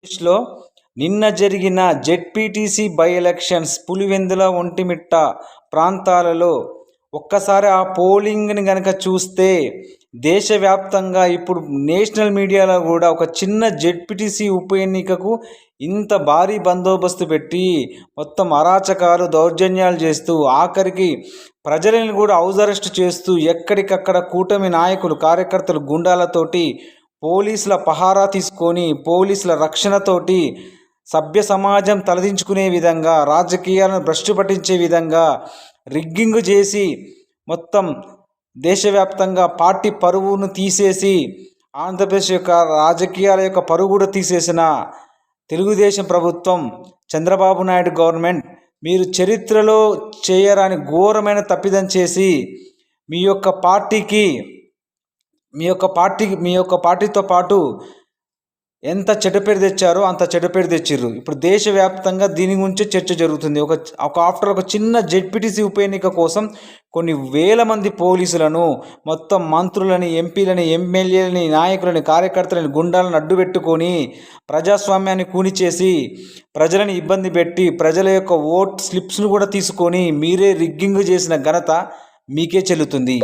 ఆంధ్రప్రదేశ్లో నిన్న జరిగిన ZPTC by elections Pulivendula Ontimitta ప్రాంతాలలో ఒక్కసారి ఆ పోలింగ్ని కనుక చూస్తే దేశవ్యాప్తంగా ఇప్పుడు నేషనల్ మీడియాలో కూడా ఒక చిన్న జెడ్పీటీసీ ఉప ఎన్నికకు ఇంత భారీ బందోబస్తు పెట్టి మొత్తం అరాచకాలు దౌర్జన్యాలు చేస్తూ ఆఖరికి ప్రజలను కూడా హౌస్ అరెస్ట్ చేస్తూ ఎక్కడికక్కడ కూటమి నాయకులు కార్యకర్తలు గుండాలతోటి పోలీసుల పహారా తీసుకొని పోలీసుల రక్షణతోటి సభ్య సమాజం తలదించుకునే విధంగా రాజకీయాలను భ్రష్టు పట్టించే విధంగా రిగ్గింగ్ చేసి మొత్తం దేశవ్యాప్తంగా పార్టీ పరువును తీసేసి ఆంధ్రప్రదేశ్ యొక్క రాజకీయాల యొక్క పరువు కూడా తీసేసిన తెలుగుదేశం ప్రభుత్వం చంద్రబాబు నాయుడు గవర్నమెంట్ మీరు చరిత్రలో చేయరాని ఘోరమైన తప్పిదం చేసి మీ యొక్క పార్టీతో పాటు ఎంత చెడ్డ పేరు తెచ్చారో అంత చెడ్డ పేరు తెచ్చిర్రు. ఇప్పుడు దేశవ్యాప్తంగా దీని గురించే చర్చ జరుగుతుంది. ఒక చిన్న జెడ్పీటీసీ ఉప ఎన్నిక కోసం కొన్ని వేల మంది పోలీసులను మొత్తం మంత్రులని ఎంపీలని ఎమ్మెల్యేలని నాయకులని కార్యకర్తలని గుండాలను అడ్డుపెట్టుకొని ప్రజాస్వామ్యాన్ని కూనిచేసి ప్రజలను ఇబ్బంది పెట్టి ప్రజల యొక్క ఓట్ స్లిప్స్ను కూడా తీసుకొని మీరే రిగ్గింగ్ చేసిన ఘనత మీకే చెల్లుతుంది.